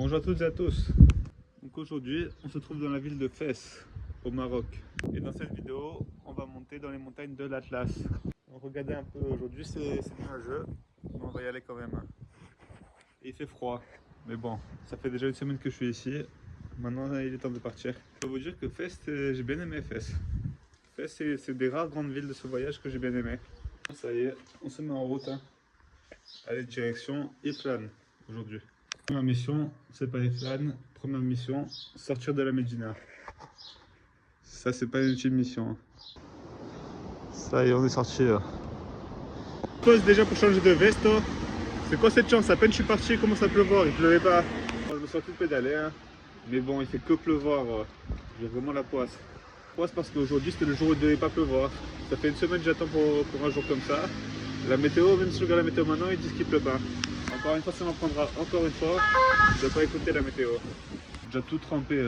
Bonjour à toutes et à tous. Donc aujourd'hui, on se trouve dans la ville de Fès, au Maroc. Et dans cette vidéo, on va monter dans les montagnes de l'Atlas. Regardez un peu, aujourd'hui c'est nuageux, mais on va y aller quand même. Et il fait froid, mais bon, ça fait déjà une semaine que je suis ici. Maintenant, il est temps de partir. Je peux vous dire que Fès, j'ai bien aimé Fès. Fès, c'est des rares grandes villes de ce voyage que j'ai bien aimé. Ça y est, on se met en route. Allez, direction Iflane aujourd'hui. Première mission, c'est pas Iflane. Première mission, sortir de la Médina. Ça, c'est pas une petite mission. Ça y est, on est sorti. Pause déjà pour changer de veste. C'est quoi cette chance? À peine je suis parti, il commence à pleuvoir. Il pleuvait pas. Bon, je me suis tout pédalé. Hein. Mais bon, il fait que pleuvoir. J'ai vraiment la poisse. Poisse parce qu'aujourd'hui, c'était le jour où il ne devait pas pleuvoir. Ça fait une semaine que j'attends pour un jour comme ça. La météo, même si je regarde la météo maintenant, ils disent qu'il pleut pas. Encore une fois, ça m'en prendra encore une fois. Je vais pas écouter la météo. J'ai déjà tout trempé.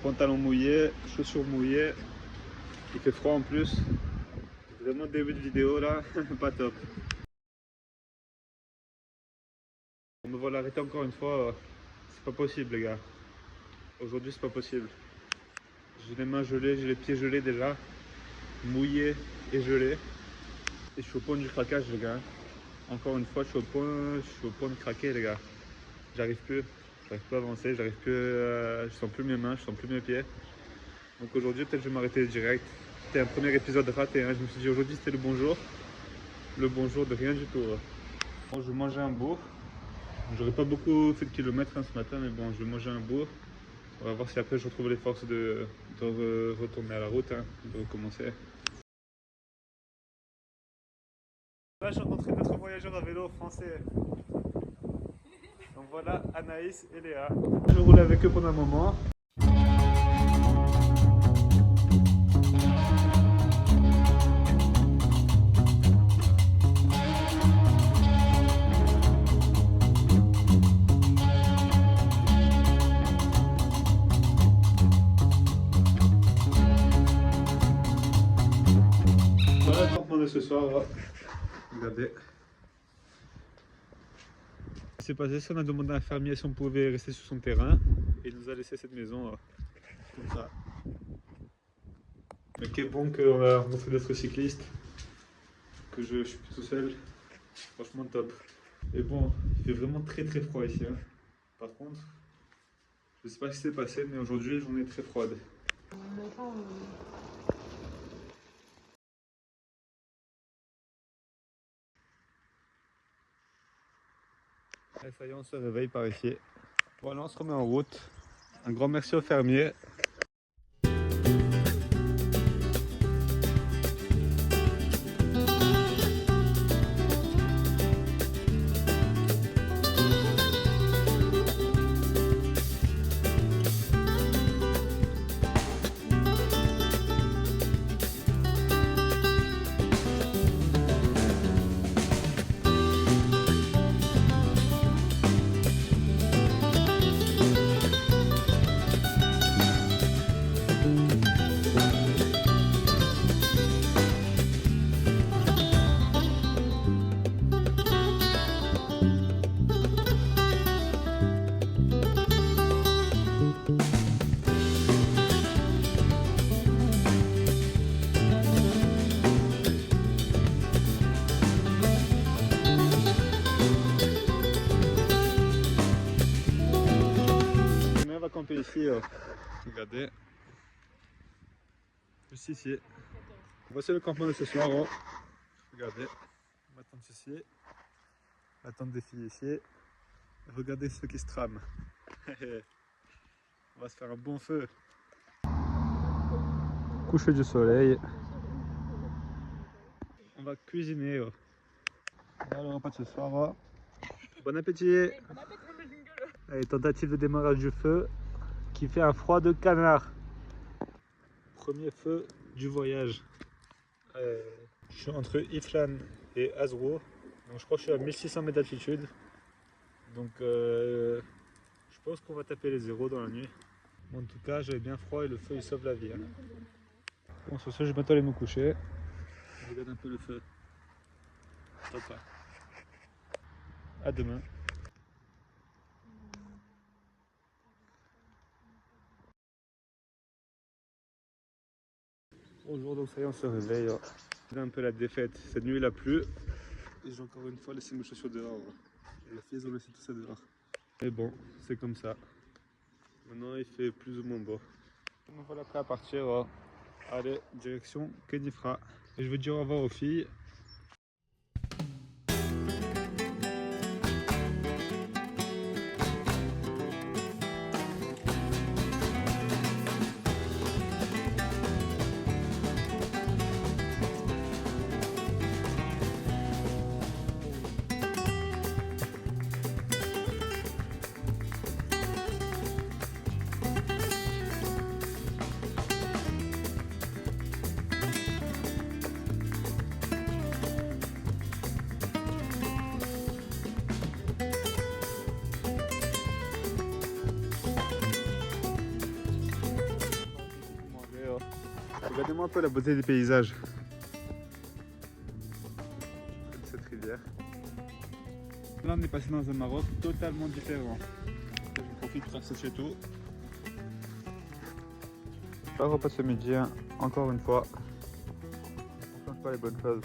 Pantalon mouillé, chaussures mouillées. Il fait froid en plus. Vraiment début de vidéo là, pas top. On me voit l'arrêter encore une fois. C'est pas possible les gars. Aujourd'hui c'est pas possible. J'ai les mains gelées, j'ai les pieds gelés déjà. Mouillés et gelés. Et je suis au point du craquage les gars. Encore une fois, je suis au point de craquer les gars. J'arrive plus à avancer, j'arrive plus, je sens plus mes mains, je sens plus mes pieds. Donc aujourd'hui, peut-être je vais m'arrêter direct. C'était un premier épisode raté, hein. Je me suis dit aujourd'hui c'était le bonjour de rien du tout. Bon, je vais manger un bout. J'aurais pas beaucoup fait de kilomètres hein, ce matin, mais bon, je vais manger un bout. On va voir si après je retrouve les forces de retourner à la route, hein, de recommencer. Là, j'ai rencontré d'autres voyageurs à vélo français. Donc voilà Anaïs et Léa. Je roule avec eux pendant un moment. Voilà le campement de ce soir. Regardez. C'est passé ça, on a demandé à un fermier si on pouvait rester sur son terrain et il nous a laissé cette maison comme ça. Mais quel bon qu'on a rencontré d'autres cyclistes, que je suis plus tout seul, franchement top. Et bon, il fait vraiment très froid ici. Hein. Par contre, je sais pas ce qui s'est passé, mais aujourd'hui j'en ai très froide. Et ça y est, on se réveille par ici. Voilà, on se remet en route. Un grand merci au fermier. On va camper ici, regardez, juste ici. Voici le campement de ce soir. Regardez, on va attendre ici, attendre des filles ici. Regardez ceux qui se trament. On va se faire un bon feu. Coucher du soleil. On va cuisiner. Voilà le repas de ce soir. Bon appétit. Allez, tentative de démarrage du feu qui fait un froid de canard. Premier feu du voyage. Je suis entre Iflane et Azrou. Donc je crois que je suis à 1600 mètres d'altitude. Donc je pense qu'on va taper les zéros dans la nuit. En tout cas, j'avais bien froid et le feu il sauve la vie. Hein. Bon, sur ce, je vais bientôt aller me coucher. Je regarde un peu le feu. Top. Hein. 啊 demain. Bonjour, donc ça y est, on se réveille. C'est un peu la défaite. Cette nuit il a plu et j'ai encore une fois laissé mes chaussures dehors. Et les filles ont laissé tout ça dehors. Mais bon, c'est comme ça. Maintenant il fait plus ou moins beau. Donc voilà, prêt à partir. Allez, direction Kenifra. Et je veux dire au revoir aux filles. Regardez-moi un peu la beauté des paysages. De cette rivière. Là on est passé dans un Maroc totalement différent. Je profite pour faire sécher tout. Je vais repasser midi encore une fois. On change pas les bonnes choses.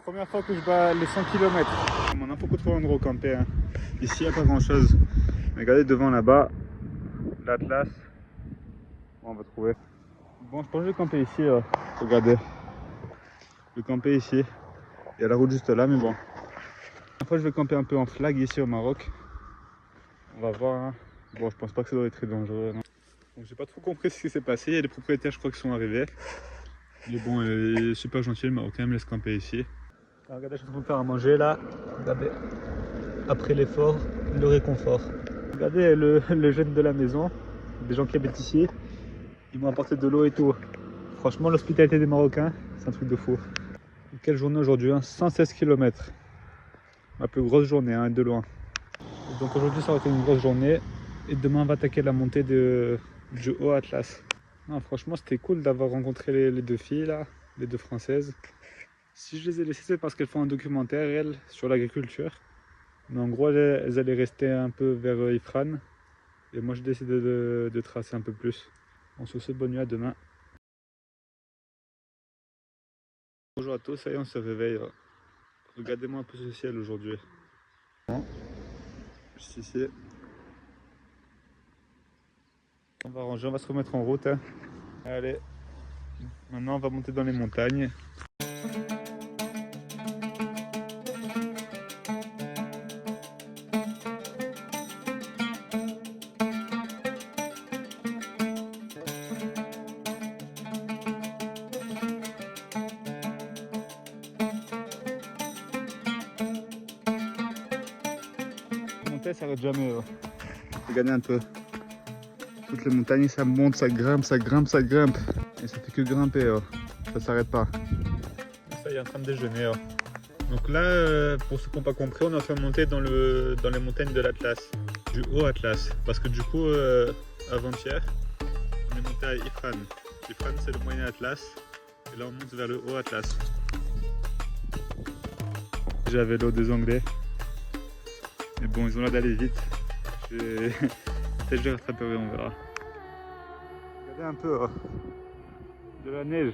Première fois que je bats les 100 km. On a beaucoup de fois en camper. Hein. Ici, il n'y a pas grand chose. Regardez devant là-bas, l'Atlas. Bon, on va trouver. Bon, je pense que je vais camper ici. Regardez. Je vais camper ici. Il y a la route juste là, mais bon. Après, je vais camper un peu en flag ici au Maroc. On va voir. Hein. Bon, je pense pas que ça doit être très dangereux. Bon, j'ai pas trop compris ce qui s'est passé. Il y a des propriétaires, je crois, qui sont arrivés. Mais bon, super gentil, le Marocain me laisse camper ici. Alors, regardez, je suis en train de faire à manger là. Regardez. Après l'effort, le réconfort. Regardez le jeune de la maison, des gens qui habitent ici. Ils m'ont apporté de l'eau et tout. Franchement, l'hospitalité des Marocains, c'est un truc de fou. Quelle journée aujourd'hui, hein, 116 km. Ma plus grosse journée, hein, de loin. Et donc aujourd'hui, ça va être une grosse journée. Et demain, on va attaquer la montée du Haut Atlas. Non, franchement, c'était cool d'avoir rencontré les deux filles là, les deux françaises. Si je les ai laissées, c'est parce qu'elles font un documentaire, elles, sur l'agriculture. Mais en gros, elles allaient rester un peu vers Ifrane. Et moi, j'ai décidé de tracer un peu plus. On se souhaite bonne nuit, à demain. Bonjour à tous, ça y est, on se réveille. Regardez-moi un peu ce ciel aujourd'hui. Juste ici. On va ranger, on va se remettre en route. Hein. Allez, maintenant on va monter dans les montagnes. Ça s'arrête jamais. Regardez un peu. Toutes les montagnes, ça monte, ça grimpe, ça grimpe, ça grimpe. Et ça fait que grimper. Ça s'arrête pas. Ça y est, en train de déjeuner. Donc là, pour ceux qui n'ont pas compris, on est en train de monter dans les montagnes de l'Atlas. Du Haut Atlas. Parce que du coup, avant-hier, on est monté à Ifrane. Ifrane, c'est le moyen Atlas. Et là, on monte vers le Haut Atlas. J'ai à vélo des Anglais. Mais bon, ils ont l'air d'aller vite. Peut-être que je les rattraperai, on verra. Regardez un peu de la neige.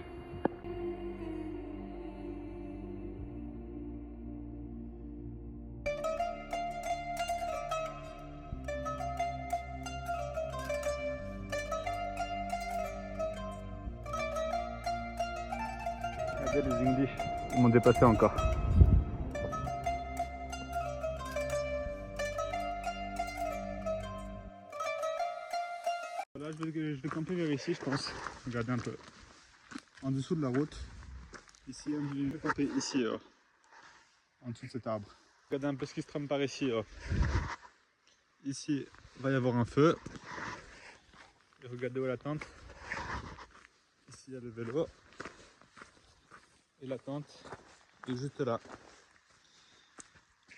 Regardez les English, ils m'ont dépassé encore. Là, je vais camper vers ici, je pense. Regardez un peu. En dessous de la route. Ici, je vais camper ici, en dessous de cet arbre. Regardez un peu ce qui se trame par ici. Ici, il va y avoir un feu. Et regardez où est la tente. Ici, il y a le vélo. Et la tente est juste là.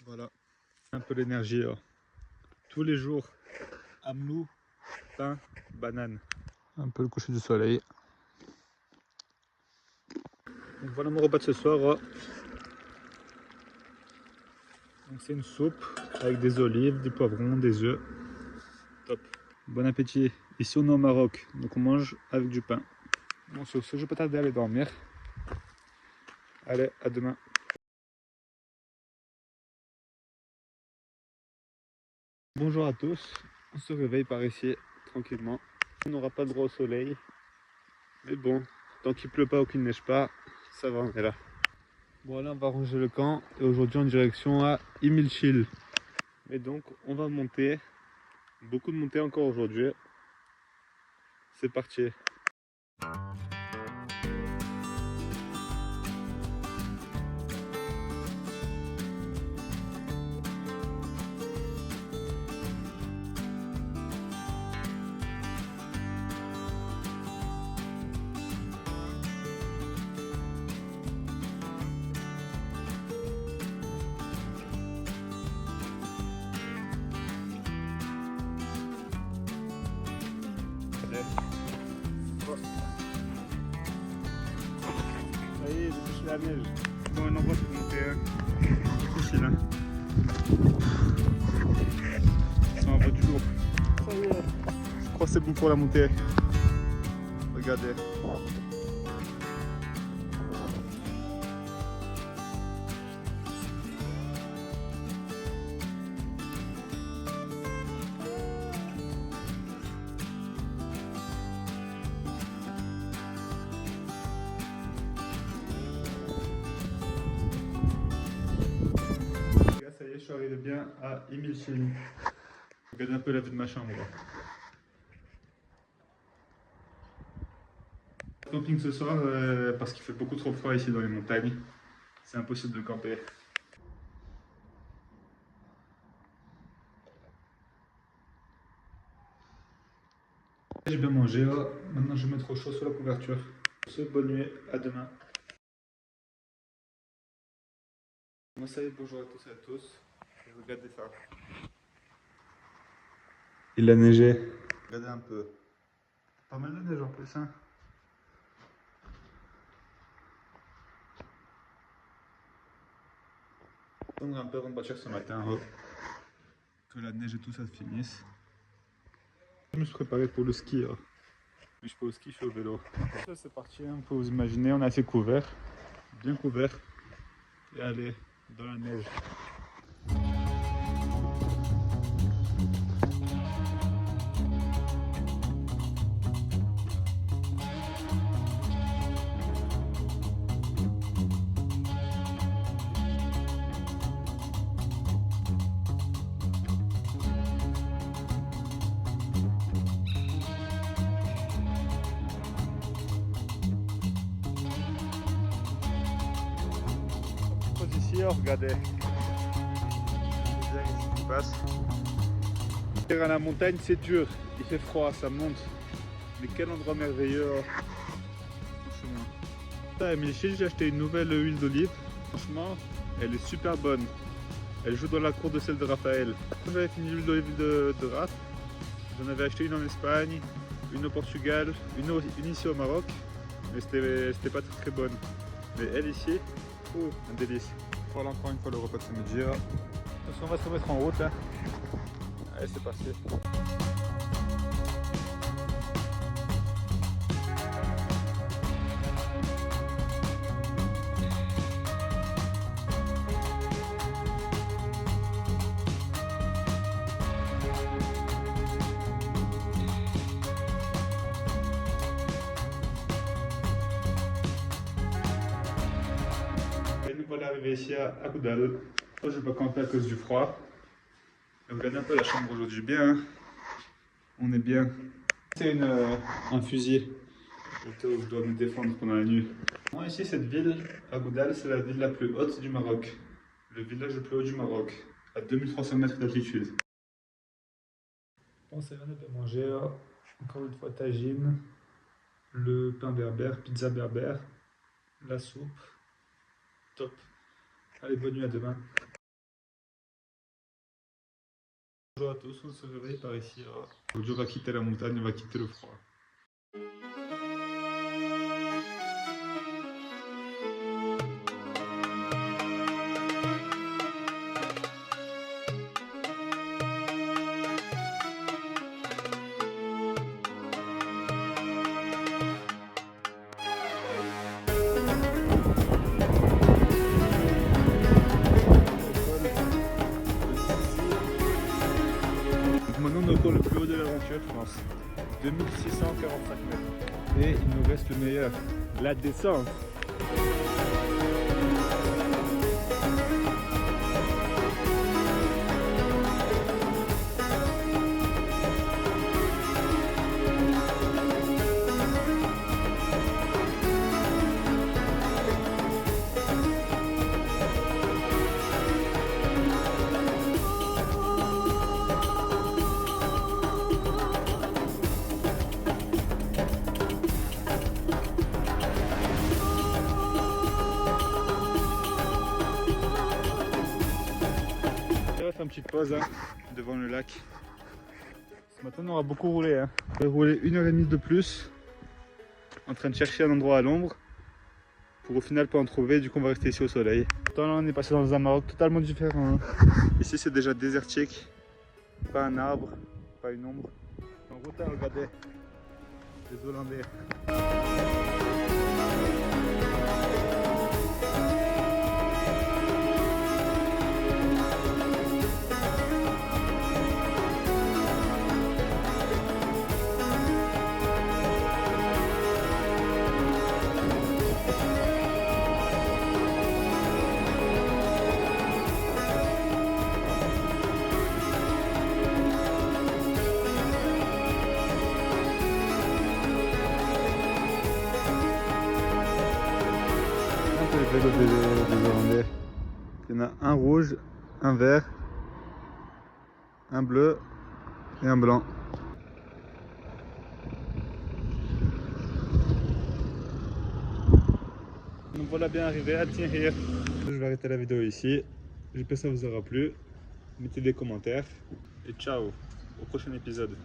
Voilà, un peu l'énergie. Tous les jours, amelou, pain, banane. Un peu le coucher du soleil. Donc voilà mon repas de ce soir. Donc c'est une soupe avec des olives, des poivrons, des œufs. Top. Bon appétit. Ici on est au Maroc, donc on mange avec du pain. Bon, sur ce, je vais pas tarder à aller dormir. Allez, à demain. Bonjour à tous. On se réveille par ici, tranquillement. On n'aura pas le droit au soleil. Mais bon, tant qu'il pleut pas ou qu'il neige pas, ça va, on est là. Bon là on va ranger le camp et aujourd'hui en direction à Imilchil. Et donc on va monter, beaucoup de montées encore aujourd'hui. C'est parti. Ça y est, j'ai touché la neige. Bon, un endroit pour monter. Difficile, hein. C'est un peu du lourd. Ça y est, je crois que c'est bon pour la montée. Regardez. Ça y est, je suis arrivé bien à Imilchil. Regardez un peu la vue de ma chambre. Camping ce soir parce qu'il fait beaucoup trop froid ici dans les montagnes. C'est impossible de camper. J'ai bien mangé. Maintenant je vais mettre au chaud sous la couverture. Bonne nuit, à demain. Moi ça y est, bonjour à tous et à tous. Regardez ça. Il a neigé. Regardez un peu. Pas mal de neige en plus, hein. On va un peu avant de partir ce matin, que la neige et tout ça se finisse. Je me suis préparé pour le ski. Mais je suis pas au ski, je suis au vélo. C'est parti, on peut vous imaginer, on est assez couvert, bien couvert. Et allez, dans la neige. Ici, regardez. Ce qui se passe. À la montagne, c'est dur, il fait froid, ça monte. Mais quel endroit merveilleux, franchement. À Imilchil, j'ai acheté une nouvelle huile d'olive. Franchement, elle est super bonne. Elle joue dans la cour de celle de Raphaël. Quand j'avais fini l'huile d'olive de Raph, j'en avais acheté une en Espagne, une au Portugal, une ici au Maroc. Mais c'était pas très bonne. Mais elle ici, un délice. Voilà encore une fois le repas de ce midi. On va se remettre en route là. Allez, c'est parti. Et nous voilà arrivés ici à Agoudal. Je ne vais pas camper à cause du froid. Regardez un peu la chambre aujourd'hui, bien. Hein, on est bien. C'est un fusil où je dois me défendre pendant la nuit. Moi ici, cette ville, Agoudal, c'est la ville la plus haute du Maroc. Le village le plus haut du Maroc, à 2300 mètres d'altitude. Bon, ça vient de manger, encore une fois, tagine, le pain berbère, pizza berbère, la soupe. Top. Allez, bonne nuit, à demain. Bonjour à tous, on se réveille par ici. Aujourd'hui, on va quitter la montagne, on va quitter le froid. Maintenant, on est encore le plus haut de l'aventure, je pense. 2645 mètres. Et il nous reste le meilleur, la descente. Une petite pause hein, devant le lac. Ce matin on aura beaucoup roulé. Hein. On va rouler 1h30 de plus en train de chercher un endroit à l'ombre pour au final pas en trouver, du coup on va rester ici au soleil. Là on est passé dans un Maroc totalement différent. Hein. Ici c'est déjà désertique, pas un arbre, pas une ombre. En route à regarder les Hollandais. Les vélos des Hollandais. Il y en a un rouge, un vert, un bleu et un blanc. Donc voilà, bien arrivé à Tinghir. Je vais arrêter la vidéo ici. J'espère que ça vous aura plu. Mettez des commentaires et ciao au prochain épisode.